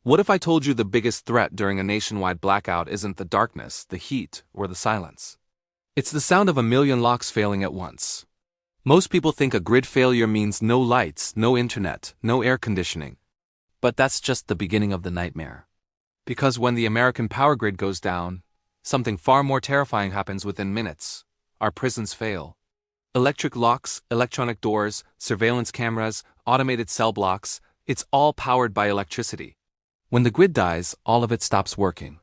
What if I told you the biggest threat during a nationwide blackout isn't the darkness, the heat, or the silence? It's the sound of a million locks failing at once. Most people think a grid failure means no lights, no internet, no air conditioning. But that's just the beginning of the nightmare. Because when the American power grid goes down, something far more terrifying happens within minutes. Our prisons fail. Electric locks, electronic doors, surveillance cameras, automated cell blocks, it's all powered by electricity. When the grid dies, all of it stops working.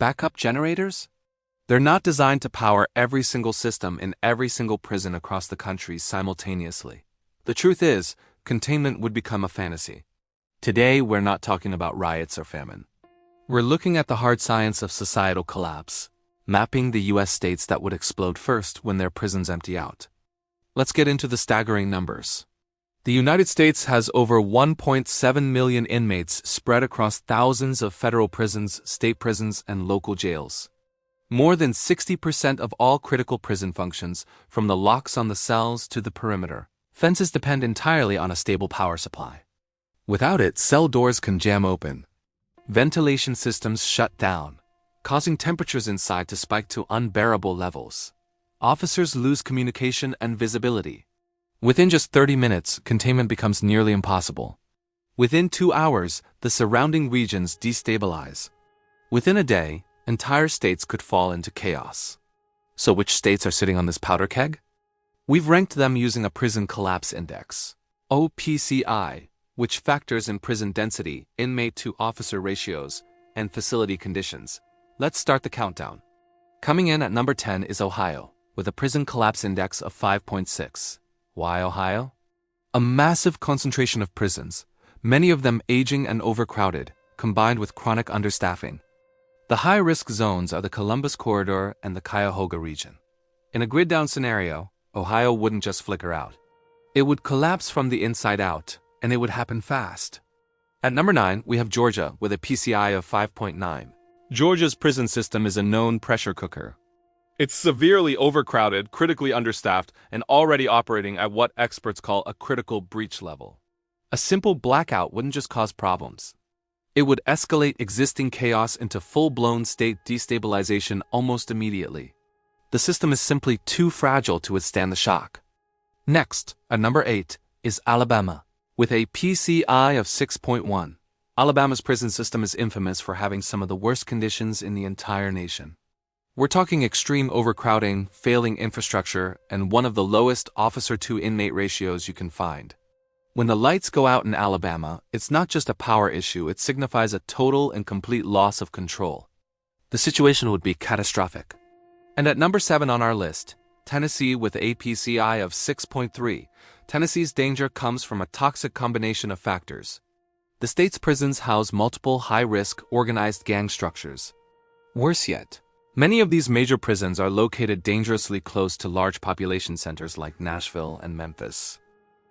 Backup generators? They're not designed to power every single system in every single prison across the country simultaneously. The truth is, containment would become a fantasy. Today, we're not talking about riots or famine. We're looking at the hard science of societal collapse, mapping the US states that would explode first when their prisons empty out. Let's get into the staggering numbers. The United States has over 1.7 million inmates spread across thousands of federal prisons, state prisons, and local jails. More than 60% of all critical prison functions, from the locks on the cells to the perimeter. Fences depend entirely on a stable power supply. Without it, cell doors can jam open. Ventilation systems shut down, causing temperatures inside to spike to unbearable levels. Officers lose communication and visibility. Within just 30 minutes, containment becomes nearly impossible. Within 2 hours, the surrounding regions destabilize. Within a day, entire states could fall into chaos. So which states are sitting on this powder keg? We've ranked them using a prison collapse index, OPCI, which factors in prison density, inmate-to-officer ratios, and facility conditions. Let's start the countdown. Coming in at number 10 is Ohio, with a prison collapse index of 5.6. Why Ohio? A massive concentration of prisons, many of them aging and overcrowded, combined with chronic understaffing. The high-risk zones are the Columbus Corridor and the Cuyahoga region. In a grid-down scenario, Ohio wouldn't just flicker out. It would collapse from the inside out, and it would happen fast. At number 9, we have Georgia with a PCI of 5.9. Georgia's prison system is a known pressure cooker. It's severely overcrowded, critically understaffed, and already operating at what experts call a critical breach level. A simple blackout wouldn't just cause problems. It would escalate existing chaos into full-blown state destabilization almost immediately. The system is simply too fragile to withstand the shock. Next, at number 8, is Alabama, with a PCI of 6.1. Alabama's prison system is infamous for having some of the worst conditions in the entire nation. We're talking extreme overcrowding, failing infrastructure, and one of the lowest officer-to-inmate ratios you can find. When the lights go out in Alabama, it's not just a power issue, it signifies a total and complete loss of control. The situation would be catastrophic. And at number 7 on our list, Tennessee with a PCI of 6.3. Tennessee's danger comes from a toxic combination of factors. The state's prisons house multiple high-risk, organized gang structures. Worse yet, many of these major prisons are located dangerously close to large population centers like Nashville and Memphis.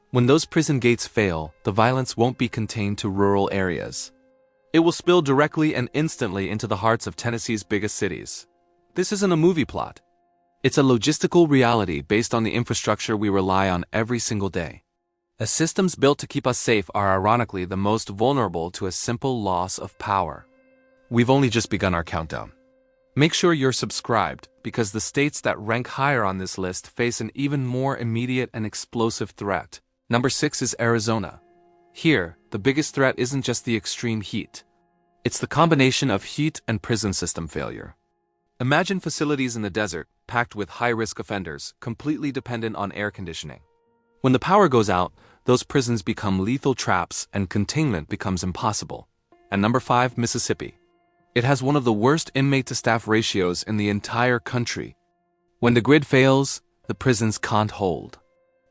When those prison gates fail, the violence won't be contained to rural areas. It will spill directly and instantly into the hearts of Tennessee's biggest cities. This isn't a movie plot. It's a logistical reality based on the infrastructure we rely on every single day. The systems built to keep us safe are ironically the most vulnerable to a simple loss of power. We've only just begun our countdown. Make sure you're subscribed, because the states that rank higher on this list face an even more immediate and explosive threat. Number 6 is Arizona. Here, the biggest threat isn't just the extreme heat. It's the combination of heat and prison system failure. Imagine facilities in the desert, packed with high-risk offenders, completely dependent on air conditioning. When the power goes out, those prisons become lethal traps and containment becomes impossible. And number 5, Mississippi. It has one of the worst inmate-to-staff ratios in the entire country. When the grid fails, the prisons can't hold.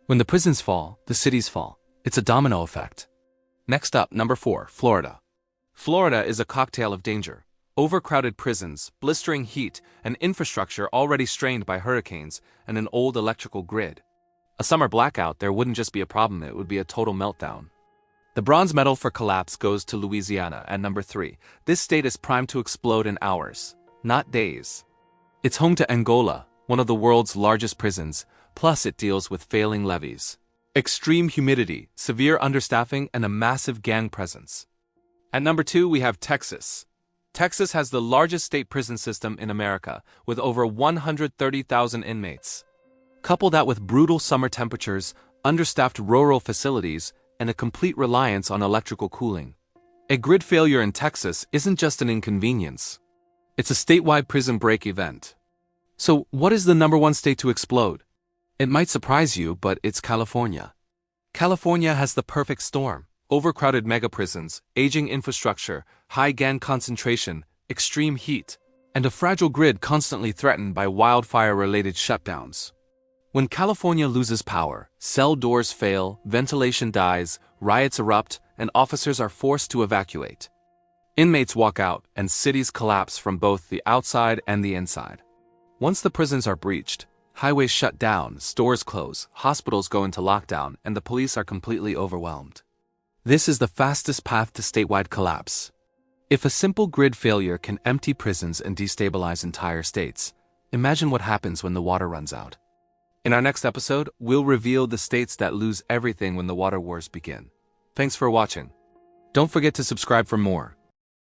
When the prisons fall, the cities fall. It's a domino effect. Next up, number 4, Florida. Florida is a cocktail of danger. Overcrowded prisons, blistering heat, and infrastructure already strained by hurricanes, and an old electrical grid. A summer blackout there wouldn't just be a problem, it would be a total meltdown. The bronze medal for collapse goes to Louisiana at number 3. This state is primed to explode in hours, not days. It's home to Angola, one of the world's largest prisons, plus it deals with failing levees, extreme humidity, severe understaffing, and a massive gang presence. At number 2, we have Texas. Texas has the largest state prison system in America, with over 130,000 inmates. Couple that with brutal summer temperatures, understaffed rural facilities, and a complete reliance on electrical cooling. A grid failure in Texas isn't just an inconvenience. It's a statewide prison break event. So, what is the number 1 state to explode? It might surprise you, but it's California. California has the perfect storm: overcrowded megaprisons, aging infrastructure, high gang concentration, extreme heat, and a fragile grid constantly threatened by wildfire-related shutdowns. When California loses power, cell doors fail, ventilation dies, riots erupt, and officers are forced to evacuate. Inmates walk out, and cities collapse from both the outside and the inside. Once the prisons are breached, highways shut down, stores close, hospitals go into lockdown, and the police are completely overwhelmed. This is the fastest path to statewide collapse. If a simple grid failure can empty prisons and destabilize entire states, imagine what happens when the water runs out. In our next episode, we'll reveal the states that lose everything when the water wars begin. Thanks for watching. Don't forget to subscribe for more.